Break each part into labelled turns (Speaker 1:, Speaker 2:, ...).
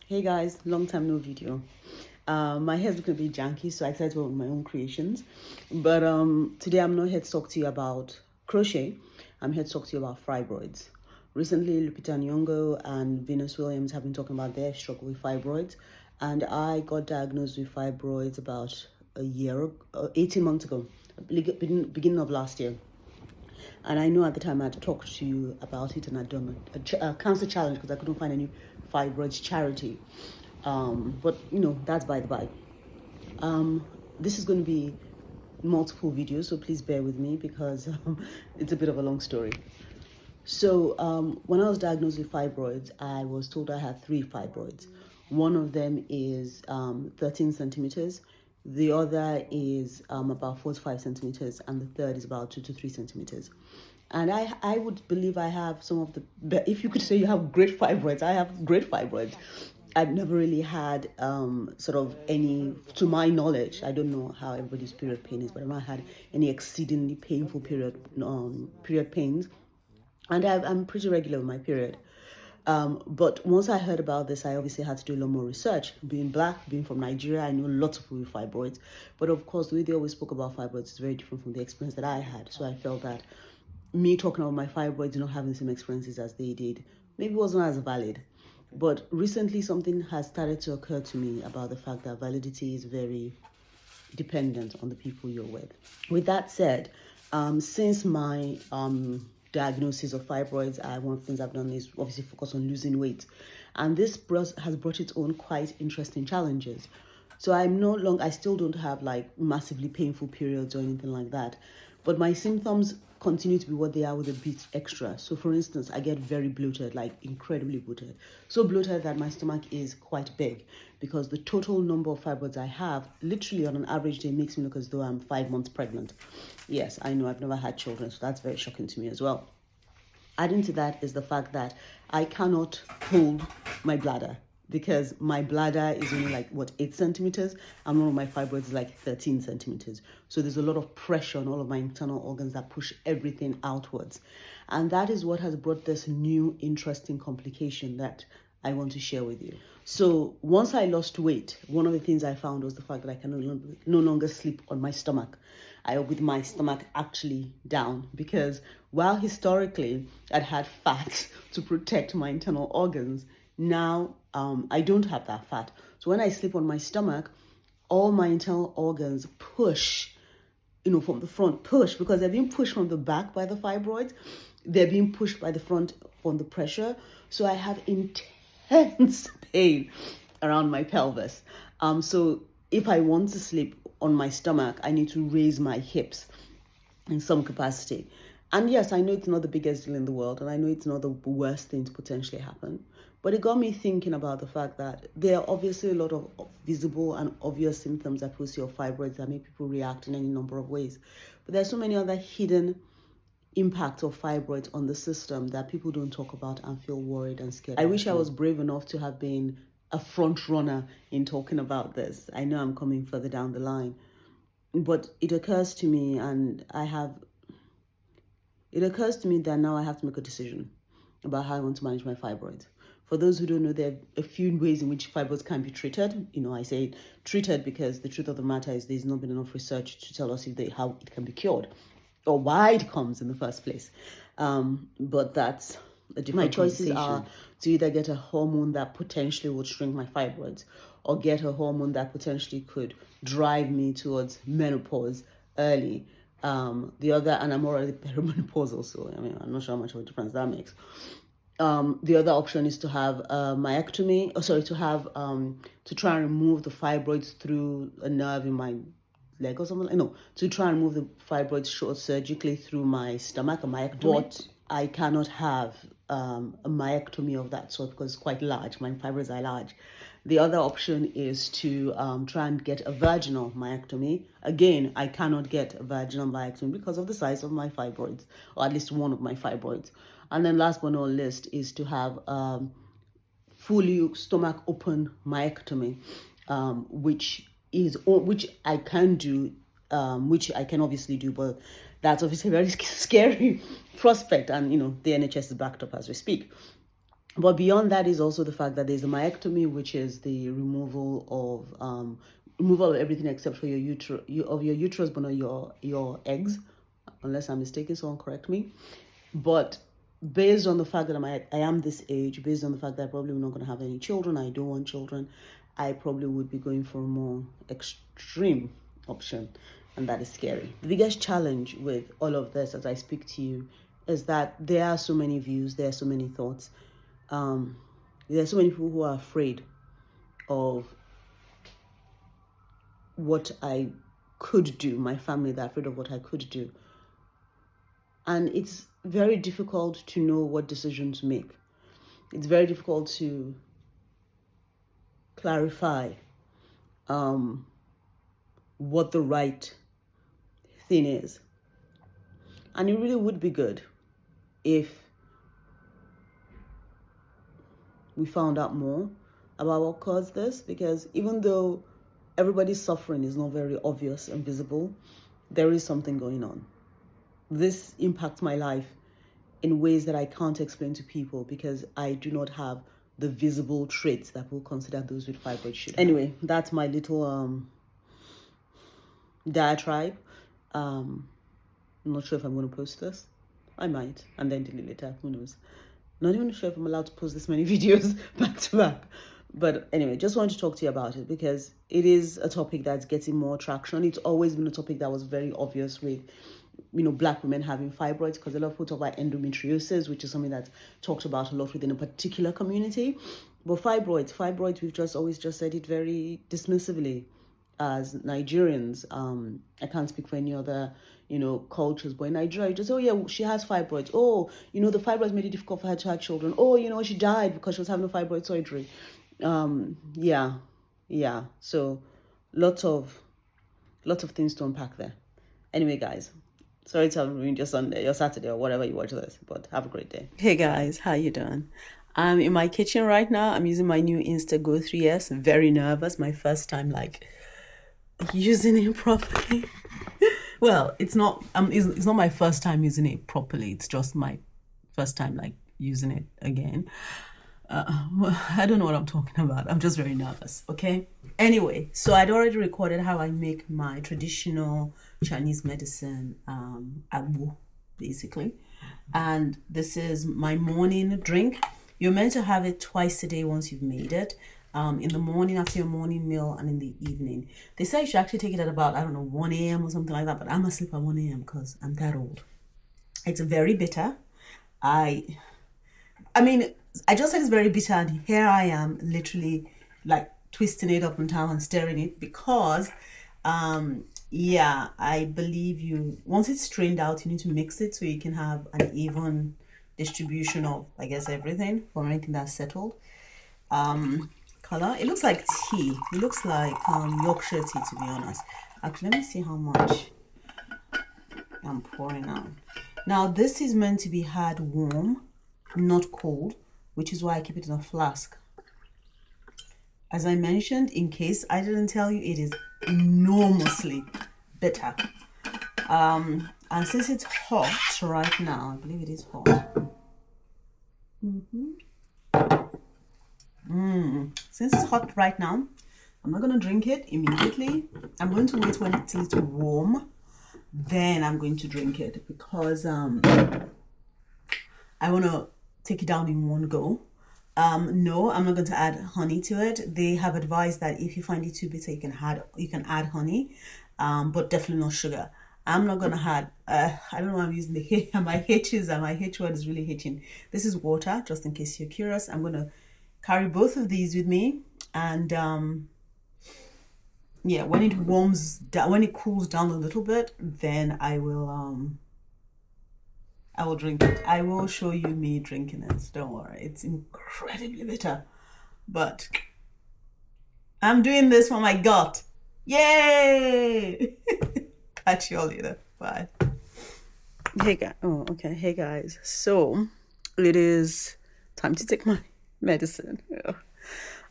Speaker 1: Hey guys, long time no video. My hair's looking a bit janky, so I decided to work with my own creations. But today I'm not here to talk to you about crochet. I'm here to talk to you about fibroids. Recently, Lupita Nyong'o and Venus Williams have been talking about their struggle with fibroids, and I got diagnosed with fibroids about 18 months ago, beginning of last year. And I know at the time I had talked to you about it, and I'd done a cancer challenge because I couldn't find any fibroids charity. But that's by the by. This is going to be multiple videos, so please bear with me because it's a bit of a long story. So when I was diagnosed with fibroids, I was told I had 3 fibroids. One of them is 13 centimeters. The other is about 4 to 5 centimeters, and the third is about 2 to 3 centimeters. And I would believe I have some of the, if you could say you have great fibroids, I have great fibroids. I've never really had sort of any, to my knowledge, I don't know how everybody's period pain is, but I've not had any exceedingly painful period pains. And I'm pretty regular with my period. But once I heard about this, I obviously had to do a lot more research. Being black, being from Nigeria, I know lots of people with fibroids. But of course, the way they always spoke about fibroids is very different from the experience that I had. So I felt that me talking about my fibroids, not having the same experiences as they did, maybe wasn't as valid. But recently, something has started to occur to me about the fact that validity is very dependent on the people you're with. With that said, since my diagnosis of fibroids, one of the things I've done is obviously focus on losing weight. And this has brought its own quite interesting challenges. So I still don't have like massively painful periods or anything like that. But my symptoms continue to be what they are with a bit extra. So for instance, I get very bloated, like incredibly bloated. So bloated that my stomach is quite big because the total number of fibroids I have, literally on an average day, makes me look as though I'm 5 months pregnant. Yes, I know I've never had children, so that's very shocking to me as well. Adding to that is the fact that I cannot hold my bladder because my bladder is only like 8 centimeters, and one of my fibroids is like 13 centimeters. So there's a lot of pressure on all of my internal organs that push everything outwards. And that is what has brought this new interesting complication that I want to share with you. So once I lost weight, one of the things I found was the fact that I can no longer sleep on my stomach. With my stomach actually down, because while historically I'd had fat to protect my internal organs, now I don't have that fat. So when I sleep on my stomach, all my internal organs push, from the front, because they're being pushed from the back by the fibroids. They're being pushed by the front on the pressure. So I have intense pain around my pelvis. So if I want to sleep on my stomach, I need to raise my hips in some capacity. And yes, I know it's not the biggest deal in the world, and I know it's not the worst thing to potentially happen. But it got me thinking about the fact that there are obviously a lot of visible and obvious symptoms that people see of fibroids that make people react in any number of ways. But there's so many other hidden impacts of fibroids on the system that people don't talk about and feel worried and scared. I wish I was brave enough to have been a front runner in talking about this. I know I'm coming further down the line, but it occurs to me that now I have to make a decision about how I want to manage my fibroids. For those who don't know, there are a few ways in which fibroids can be treated. I say treated because the truth of the matter is there's not been enough research to tell us how it can be cured or why it comes in the first place. But that's a different My choices are to either get a hormone that potentially would shrink my fibroids, or get a hormone that potentially could drive me towards menopause early. The other, and I'm already perimenopausal, so I'm not sure how much of a difference that makes. The other option is to have myectomy, to try and remove the fibroids through a nerve in my leg or something. No, to try and remove the fibroids short surgically through my stomach, a myectomy. But I cannot have a myectomy of that sort because it's quite large. My fibroids are large. The other option is to try and get a vaginal myectomy. Again, I cannot get a vaginal myectomy because of the size of my fibroids, or at least one of my fibroids. And then last but not least is to have fully stomach open myectomy, which I can do, which I can obviously do, but that's obviously a very scary prospect. And, the NHS is backed up as we speak. But beyond that is also the fact that there's a myectomy, which is the removal of everything except for your uterus, but not your eggs, unless I'm mistaken. Someone correct me. But based on the fact that I am this age, based on the fact that I probably not going to have any children, I don't want children, I probably would be going for a more extreme option, and that is scary. The biggest challenge with all of this as I speak to you is that there are so many views, there are so many thoughts. There are so many people who are afraid of what I could do, my family, they're afraid of what I could do. And it's very difficult to know what decision to make. It's very difficult to clarify what the right thing is. And it really would be good if we found out more about what caused this, because even though everybody's suffering is not very obvious and visible, there is something going on. This impacts my life in ways that I can't explain to people because I do not have the visible traits that we'll consider those with fibroids should. Anyway, that's my little diatribe. I'm not sure if I'm going to post this. I might, and then delete later. Who knows? Not even sure if I'm allowed to post this many videos back to back. But anyway, just wanted to talk to you about it because it is a topic that's getting more traction. It's always been a topic that was very obvious with, Black women having fibroids, because a lot of people talk about endometriosis, which is something that's talked about a lot within a particular community. But fibroids, we've just always just said it very dismissively as Nigerians. I can't speak for any other, cultures, but in Nigeria, you just, oh yeah, she has fibroids. Oh, the fibroids made it difficult for her to have children. Oh, she died because she was having a fibroid surgery. Yeah. So lots of things to unpack there. Anyway, guys, sorry to have ruined your Sunday, your Saturday, or whatever you watch this, but have a great day. Hey guys, how you doing? I'm in my kitchen right now. I'm using my new Instago 3S. Very nervous. My first time using it properly. Well, it's not my first time using it properly. It's just my first time using it again. I don't know what I'm talking about. I'm just very nervous, okay? Anyway, so I'd already recorded how I make my traditional Chinese medicine, agbo, basically. And this is my morning drink. You're meant to have it twice a day once you've made it. In the morning after your morning meal and in the evening. They say you should actually take it at about, 1 a.m. or something like that, but I'm asleep at 1 a.m. because I'm that old. It's very bitter. I just said it's very bitter, and here I am literally twisting it up and down and stirring it because, I believe once it's strained out, you need to mix it so you can have an even distribution of, everything for anything that's settled. Color, it looks like tea. It looks like Yorkshire tea, to be honest. Actually, let me see how much I'm pouring out. Now, this is meant to be had warm, not cold, which is why I keep it in a flask. As I mentioned, in case I didn't tell you, it is enormously bitter. And since it's hot right now, I believe it is hot. Since it's hot right now, I'm not going to drink it immediately. I'm going to wait till it's warm. Then I'm going to drink it because I want to take it down in one go. No, I'm not going to add honey to it. They have advised that if you find it too bitter, you can add honey, but definitely not sugar. I'm not going to add, I don't know why I'm using my H's, and my H word is really hitching. This is water, just in case you're curious. I'm going to carry both of these with me, and when it warms down, when it cools down a little bit, then I will drink it. I will show you me drinking it. Don't worry, it's incredibly bitter, but I'm doing this for my gut. Yay! Catch you all later. Bye. Hey guys. Oh, okay. Hey guys. So it is time to take my medicine. Yeah.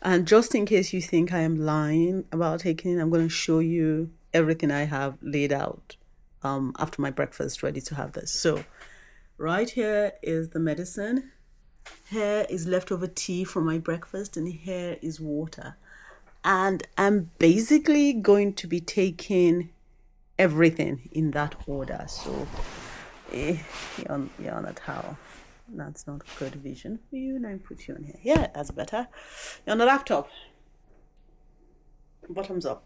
Speaker 1: And just in case you think I am lying about taking it, I'm going to show you everything I have laid out after my breakfast, ready to have this. So right here is the medicine. Here is leftover tea from my breakfast, and here is water. And I'm basically going to be taking everything in that order. So, you're on a towel. That's not good vision for you. Let me put you on here. Yeah, that's better. You're on the laptop. Bottoms up.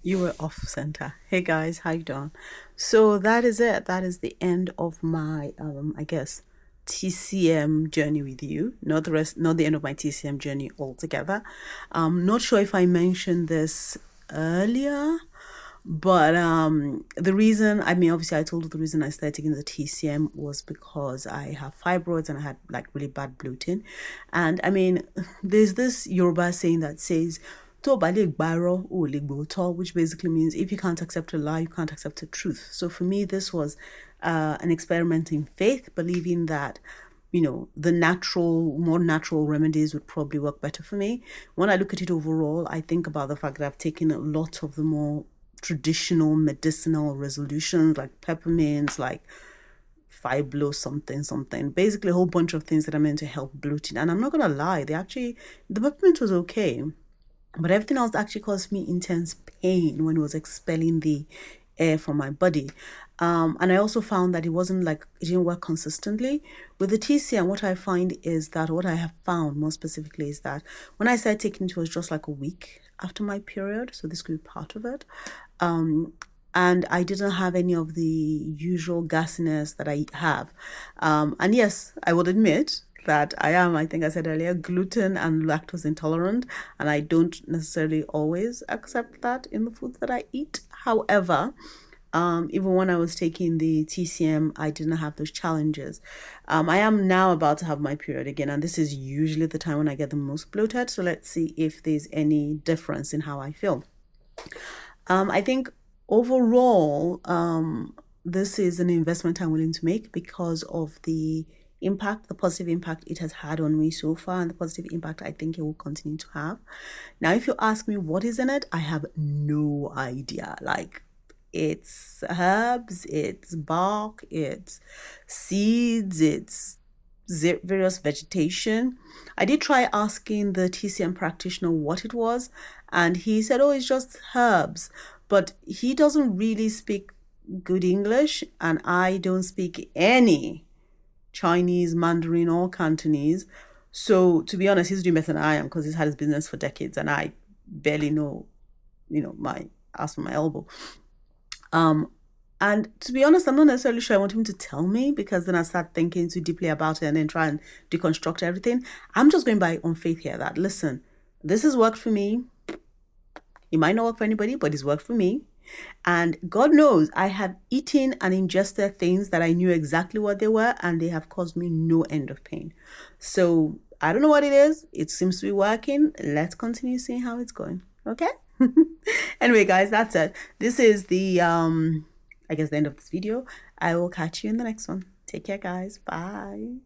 Speaker 1: You were off center. Hey guys, how you doing? So that is it. That is the end of my I guess TCM journey with you. Not the rest, not the end of my TCM journey altogether. Not sure if I mentioned this earlier, but the reason, I mean, obviously I told you the reason I started taking the TCM was because I have fibroids and I had like really bad bloating. And I mean, there's this Yoruba saying that says tó bá lè gbárọ́ ò lè gbòótọ́, which basically means if you can't accept a lie, you can't accept the truth. So for me, this was an experiment in faith, believing that, you know, the more natural remedies would probably work better for me. When I look at it overall, I think about the fact that I've taken a lot of the more traditional medicinal resolutions like peppermints, like fibro something, basically a whole bunch of things that are meant to help bloating. And I'm not gonna lie, the peppermint was okay, but everything else actually caused me intense pain when it was expelling the air from my body. And I also found that it didn't work consistently. With the TCM, what I find is that what I have found more specifically is that when I started taking it was just like a week after my period. So this could be part of it. And I didn't have any of the usual gassiness that I have. And yes, I would admit that I think I said earlier, gluten and lactose intolerant, and I don't necessarily always accept that in the foods that I eat. However, even when I was taking the TCM, I didn't have those challenges. I am now about to have my period again, and this is usually the time when I get the most bloated. So let's see if there's any difference in how I feel. I think overall, this is an investment I'm willing to make because of the positive impact it has had on me so far, and the positive impact I think it will continue to have. Now, if you ask me what is in it, I have no idea. Like, it's herbs, it's bark, it's seeds, it's various vegetation. I did try asking the TCM practitioner what it was, and he said, oh, it's just herbs. But he doesn't really speak good English, and I don't speak any Chinese, Mandarin, or Cantonese. So to be honest, he's doing better than I am because he's had his business for decades, and I barely know, my ass from my elbow. And to be honest, I'm not necessarily sure I want him to tell me, because then I start thinking too deeply about it and then try and deconstruct everything. I'm just going by on faith here that, listen, this has worked for me. It might not work for anybody, but it's worked for me. And God knows I have eaten and ingested things that I knew exactly what they were, and they have caused me no end of pain. So I don't know what it is. It seems to be working. Let's continue seeing how it's going. Okay? Anyway, guys, that's it. This is the I guess the end of this video. I will catch you in the next one. Take care, guys. Bye.